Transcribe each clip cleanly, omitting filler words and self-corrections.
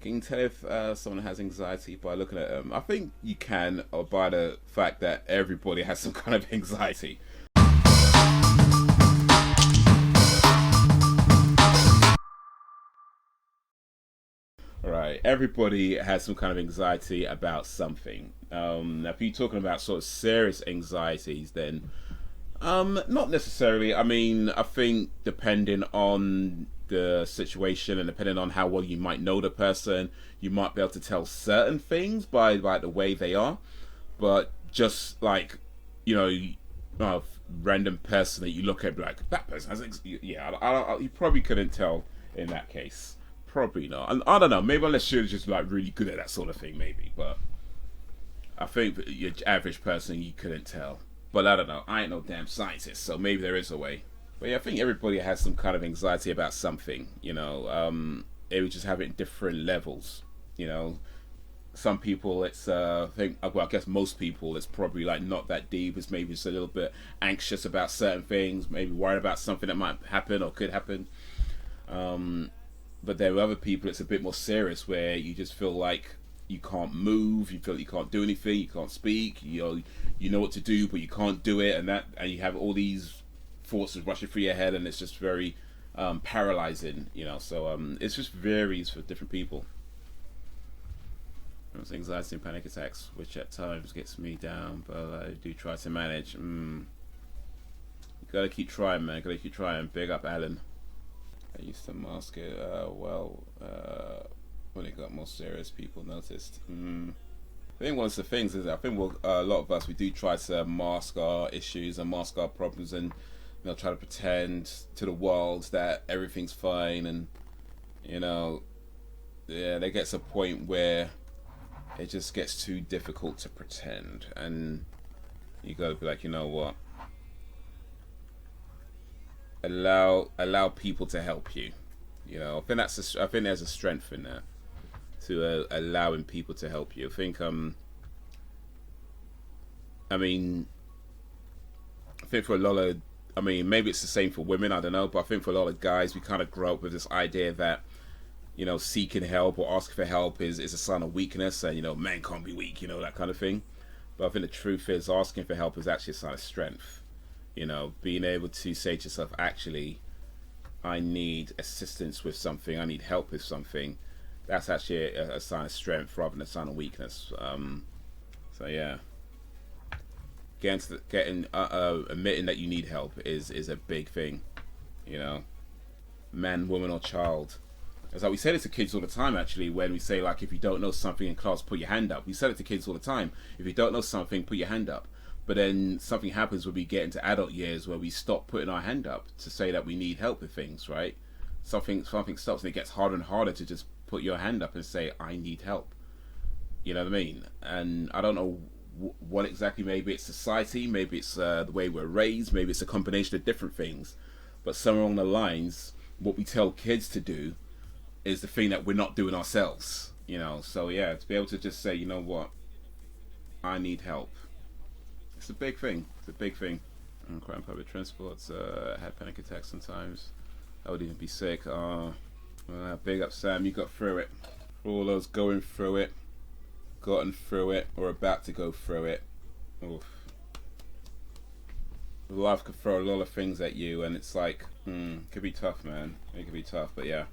Can you tell if someone has anxiety by looking at them? I think you can, or by the fact that everybody has some kind of anxiety. Right, everybody has some kind of anxiety about something. Now, if you're talking about sort of serious anxieties, then not necessarily. I mean, I think depending on the situation and depending on how well you might know the person, you might be able to tell certain things by like the way they are. But just like you know, a random person that you look at, like that person has, yeah, you probably couldn't tell in that case. Probably not. And I don't know. Maybe unless you're just like really good at that sort of thing, maybe. But I think your average person you couldn't tell. But I don't know. I ain't no damn scientist, so maybe there is a way. But yeah, I think everybody has some kind of anxiety about something. It would just have it in different levels. You know, some people it's I think well I guess most people it's probably like not that deep. It's maybe just a little bit anxious about certain things, maybe worried about something that might happen or could happen. Um, but there are other people it's a bit more serious where you just feel like you can't move, you feel like you can't do anything, you can't speak, you know what to do but you can't do it, and you have all these thoughts rushing through your head, and it's just very paralyzing, so it just varies for different people. It's anxiety and panic attacks, which at times gets me down, but I do try to manage. You gotta keep trying, man. Gotta keep trying. Big up, Alan. I used to mask it. When it got more serious, people noticed. I think one of the things is that I think a lot of us we do try to mask our issues and mask our problems, and try to pretend to the world that everything's fine, and yeah, there gets a point where it just gets too difficult to pretend, and you gotta be like, you know what? Allow people to help you. I think there's a strength in that, to allowing people to help you. I mean, I think for a lot of, I mean, maybe it's the same for women. I don't know, but I think for a lot of guys, we kind of grow up with this idea that seeking help or asking for help is a sign of weakness, and men can't be weak, that kind of thing. But I think the truth is, asking for help is actually a sign of strength. Being able to say to yourself, actually, I need assistance with something, I need help with something. That's actually a sign of strength rather than a sign of weakness. So yeah, admitting that you need help is a big thing. Man, woman, or child. It's like we say this to kids all the time, actually, when we say, like, if you don't know something in class, put your hand up. We say it to kids all the time. If you don't know something, put your hand up. But then something happens when we get into adult years where we stop putting our hand up to say that we need help with things, right? Something stops, and it gets harder and harder to just put your hand up and say, I need help. You know what I mean? And I don't know what exactly. Maybe it's society, maybe it's the way we're raised, maybe it's a combination of different things. But somewhere along the lines, what we tell kids to do is the thing that we're not doing ourselves. So yeah, to be able to just say, you know what, I need help. It's a big thing. It's a big thing. I'm crying public transports. I had panic attacks sometimes. I would even be sick. Big up, Sam. You got through it. For all those going through it, gotten through it, or about to go through it. Oof. Life could throw a lot of things at you, and it's like, could be tough, man. It could be tough, but yeah.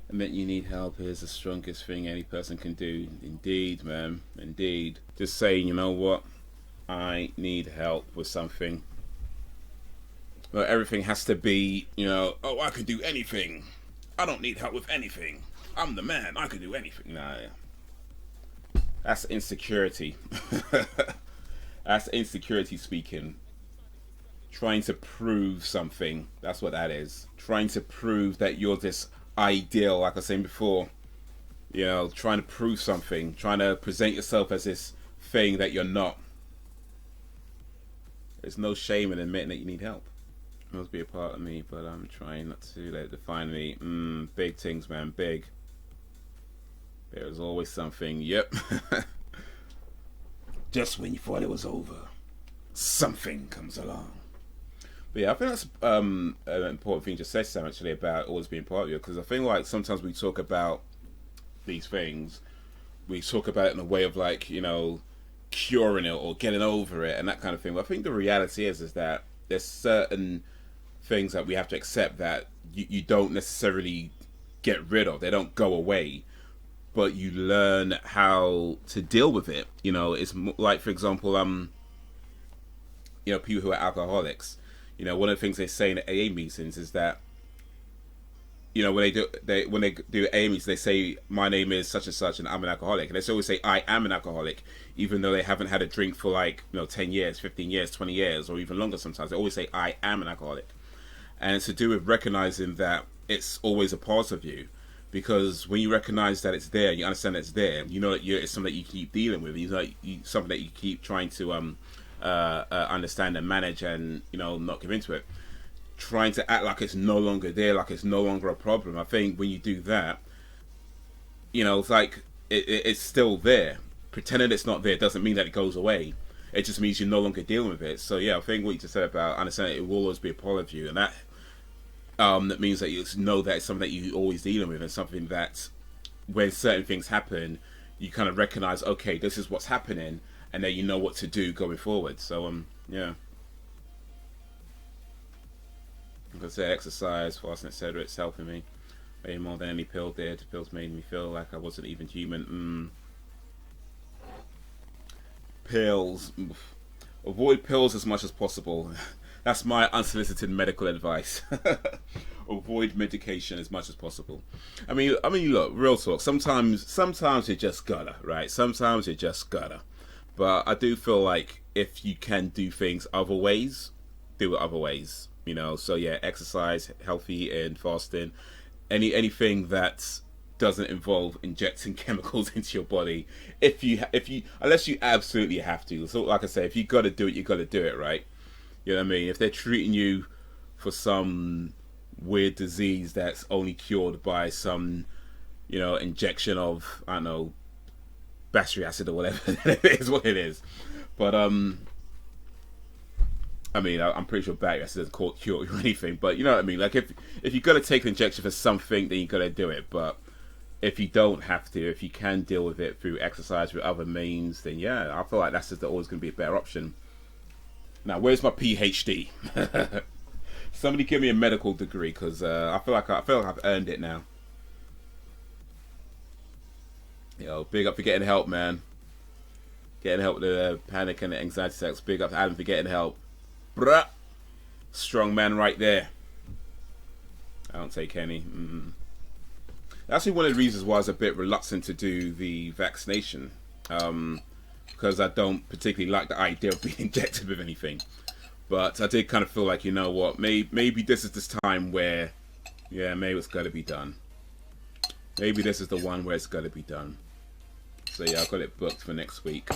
Admit you need help is the strongest thing any person can do. Indeed, man. Indeed. Just saying, you know what? I need help with something. Well, everything has to be, oh, I can do anything. I don't need help with anything. I'm the man. I can do anything. Nah, that's insecurity. That's insecurity speaking. Trying to prove something. That's what that is. Trying to prove that you're this ideal, like I was saying before. Trying to prove something. Trying to present yourself as this thing that you're not. There's no shame in admitting that you need help. It must be a part of me, but I'm trying not to let it define me. Big things, man, big. There's always something. Yep. Just when you thought it was over, something comes along. But yeah, I think that's an important thing to say, Sam, actually, about always being part of you. Because I think, like, sometimes we talk about these things, we talk about it in a way of like, curing it or getting over it and that kind of thing. But I think the reality is that there's certain things that we have to accept that you don't necessarily get rid of. They don't go away, but you learn how to deal with it. It's like, for example, people who are alcoholics. One of the things they say in AA meetings is that, when they do AA meetings, they say, "My name is such and such, and I'm an alcoholic." And they always say, "I am an alcoholic," even though they haven't had a drink for like 10 years, 15 years, 20 years, or even longer. Sometimes they always say, "I am an alcoholic," and it's to do with recognizing that it's always a part of you. Because when you recognize that it's there, you understand that it's there. That it's something that you keep dealing with. Something that you keep trying to understand and manage, and not give into it. Trying to act like it's no longer there, like it's no longer a problem. I think when you do that, it's like it's still there. Pretending it's not there doesn't mean that it goes away. It just means you're no longer dealing with it. So yeah, I think what you just said about understanding it will always be a part of you, and that means that you know that it's something that you're always dealing with, and something that when certain things happen, you kind of recognize, okay, this is what's happening, and then you know what to do going forward. So yeah. Like I said, exercise, fasting, etc. It's helping me way more than any pill did. The pills made me feel like I wasn't even human. Pills. Avoid pills as much as possible. That's my unsolicited medical advice. Avoid medication as much as possible. I mean, look, real talk. Sometimes you just gotta, right? Sometimes you just gotta. But I do feel like if you can do things other ways, do it other ways. So yeah, exercise, healthy and fasting, anything that doesn't involve injecting chemicals into your body. If you unless you absolutely have to. So like I say, if you got to do it, you got to do it, right? You know what I mean? If they're treating you for some weird disease that's only cured by some, injection of, I don't know, battery acid or whatever, it is what it is. But I'm pretty sure battery acid doesn't cure you or anything. But you know what I mean? Like if you got to take an injection for something, then you got to do it. But if you don't have to, if you can deal with it through exercise, through other means, then yeah, I feel like that's just always going to be a better option. Now, where's my PhD? Somebody give me a medical degree, because I feel like I've earned it now. Big up for getting help, man. Getting help with the panic and the anxiety attacks. Big up to Adam for getting help. Bruh. Strong man right there. I don't take any. That's actually one of the reasons why I was a bit reluctant to do the vaccination. Because I don't particularly like the idea of being injected with anything. But I did kind of feel like, you know what, maybe this is this time where, yeah, maybe it's got to be done. Maybe this is the one where it's got to be done. So yeah, I've got it booked for next week.